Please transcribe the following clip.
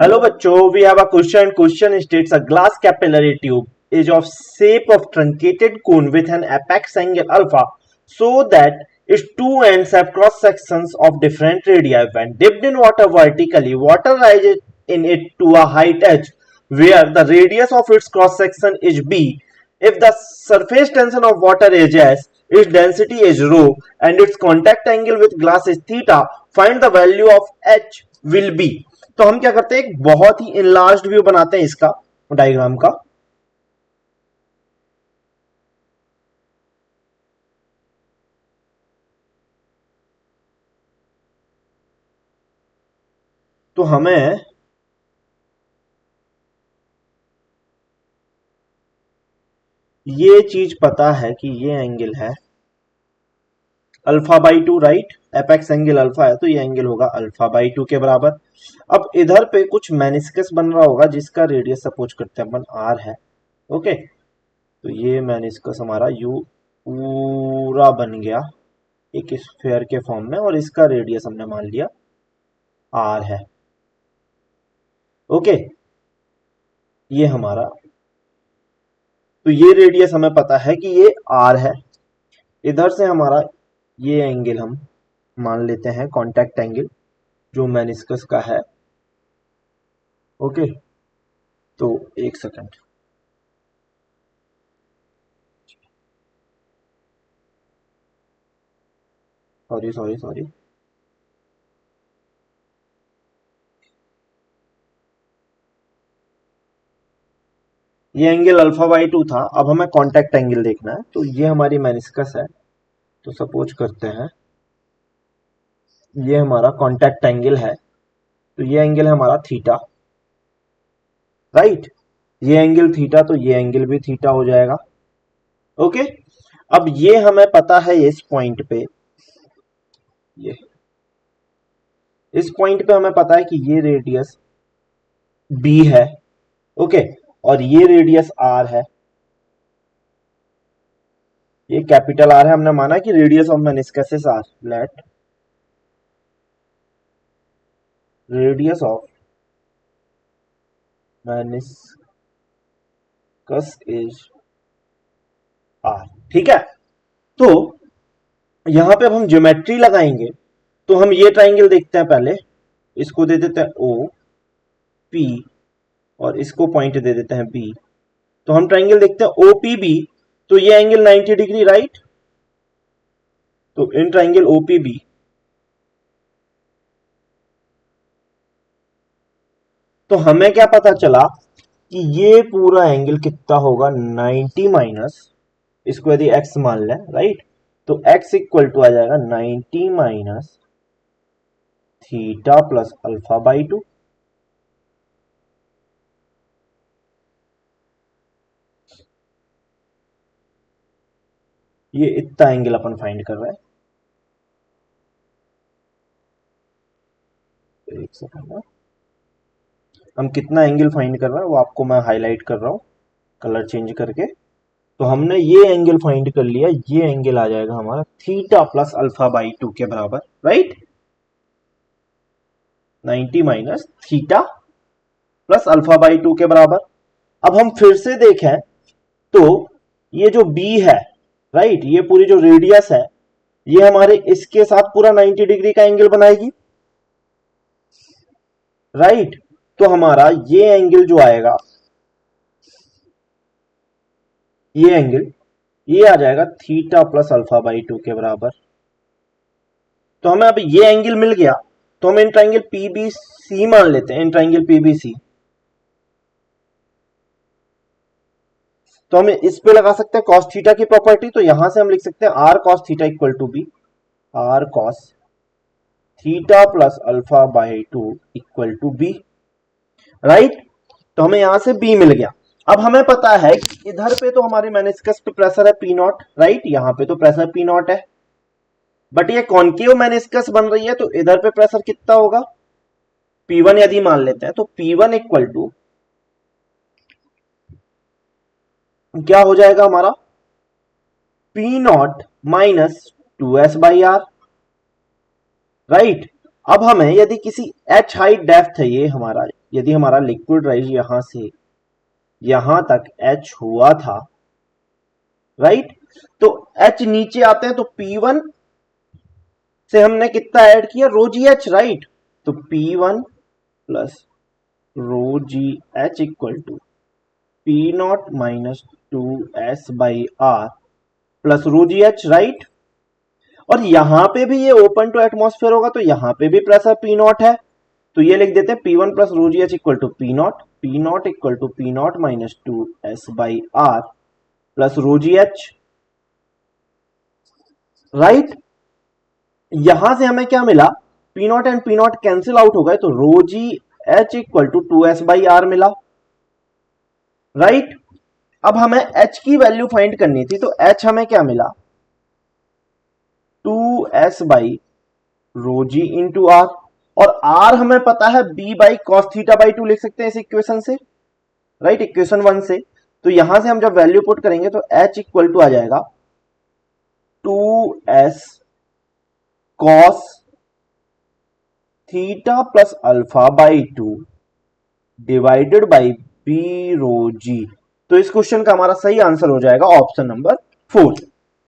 Hello bachcho, we have a question. Question states a glass capillary tube is of shape of truncated cone with an apex angle alpha so that its two ends have cross sections of different radii. When dipped in water vertically, water rises in it to a height h where the radius of its cross section is b. If the surface tension of water is s, its density is rho and its contact angle with glass is theta, find the value of h will be. तो हम क्या करते हैं, एक बहुत ही enlarged view बनाते हैं इसका डायग्राम का। तो हमें ये चीज पता है कि ये एंगल है alpha by to, right. Apex angle alpha है तो ये एंगल होगा अल्फा बाई टू के बराबर। अब इधर पे कुछ मेनिस्कस बन रहा होगा जिसका रेडियस सपोज करते हैं अपन आर है, ओके। तो ये मेनिस्कस हमारा यू पूरा बन गया एक स्फीयर के फॉर्म में और इसका रेडियस हमने मान लिया आर है, ओके। ये हमारा, तो ये रेडियस हमें पता है कि ये आर है। इधर से हमारा ये एंगल हम मान लेते हैं कांटेक्ट एंगल जो मेनिस्कस का है, ओके। तो एक सेकंड, सॉरी ये एंगल अल्फा बाई टू था। अब हमें कांटेक्ट एंगल देखना है। तो ये हमारी मेनिस्कस है, तो सपोज करते हैं ये हमारा कांटेक्ट एंगल है, तो ये एंगल है हमारा थीटा, राइट। ये एंगल थीटा, तो ये एंगल भी थीटा हो जाएगा, ओके। अब ये हमें पता है इस पॉइंट पे, ये इस पॉइंट पे हमें पता है कि ये रेडियस बी है, ओके। और ये रेडियस आर है, ये कैपिटल आर है। हमने माना कि radius of meniscus is R. Let radius of meniscus is R, ठीक है। तो यहां पे अब हम ज्योमेट्री लगाएंगे। तो हम ये ट्राइंगल देखते हैं, पहले इसको दे देते हैं ओ पी और इसको पॉइंट दे देते हैं बी। तो हम ट्राइंगल देखते हैं ओ पी बी, तो ये एंगल 90 डिग्री, राइट। तो in triangle O P B, तो हमें क्या पता चला कि ये पूरा एंगल कितना होगा 90 माइनस, इसको यदि x मान लें, राइट। तो x इक्वल टू आ जाएगा 90 minus theta plus alpha by to. ये इतना एंगल अपन फाइंड कर रहे हैं। एक सेकंड, हम कितना एंगल फाइंड कर रहे हैं वो आपको मैं हाईलाइट कर रहा हूं कलर चेंज करके। तो हमने ये एंगल फाइंड कर लिया, ये एंगल आ जाएगा हमारा theta plus alpha by to के बराबर, right. 90 minus theta plus alpha by to के बराबर। अब हम फिर से देखें तो ये जो बी है, राइट, ये पूरी जो रेडियस है ये हमारे इसके साथ पूरा 90 डिग्री का एंगल बनाएगी, राइट। तो हमारा ये एंगल जो आएगा, ये एंगल ये आ जाएगा theta plus alpha by to के बराबर। तो हमें अब ये एंगल मिल गया, तो हम इन ट्राइंगल पीबीसी मान लेते हैं, इन ट्राइंगल पीबीसी। तो हम इस पे लगा सकते हैं कॉस थीटा की प्रॉपर्टी। तो यहां से हम लिख सकते हैं R cos theta equal to B, R cos theta plus alpha by two equal to B, right. तो हमें यहां से बी मिल गया। अब हमें पता है कि इधर पे तो हमारे मेनिस्कस पे प्रेशर है पी नॉट, राइट। यहां पे तो प्रेशर पी नॉट है, बट ये कॉन्केव मेनिस्कस बन रही है, तो इधर पे प्रेशर कितना होगा, P1 यदि मान लेते हैं। तो P1 इक्वल टू क्या हो जाएगा हमारा, P naught minus 2s by R, right. अब हमें यदि किसी h हाइट डेप्थ है, ये हमारा यदि हमारा लिक्विड राइज यहां से यहां तक H हुआ था, राइट, तो H नीचे आते हैं तो P1 से हमने कितना ऐड किया, रो जी एच, राइट, तो P1 plus rho g h equal to P not minus 2S by are plus rho g h, right. और यहां पे भी ये ओपन टू एटमॉस्फेयर होगा तो यहां पे भी प्रेशर P नॉट है, तो ये लिख देते हैं P1 plus rho g h equal to P not equal to P not minus 2S by are plus rho g h, right. यहां से हमें क्या मिला, P not and P not cancel out हो गए तो rho g h equal to 2S by r मिला, right. अब हमें H की वैल्यू फाइंड करनी थी, तो H हमें क्या मिला, 2S by rho g into R, और R हमें पता है B by cos theta by 2 लिख सकते हैं इस इक्वेशन से, राइट, इक्वेशन 1 से। तो यहां से हम जब वैल्यू पुट करेंगे तो H इक्वल टू आ जाएगा 2S cos theta plus alpha by 2 divided by b rho g. तो इस क्वेश्चन का हमारा सही आंसर हो जाएगा ऑप्शन नंबर 4।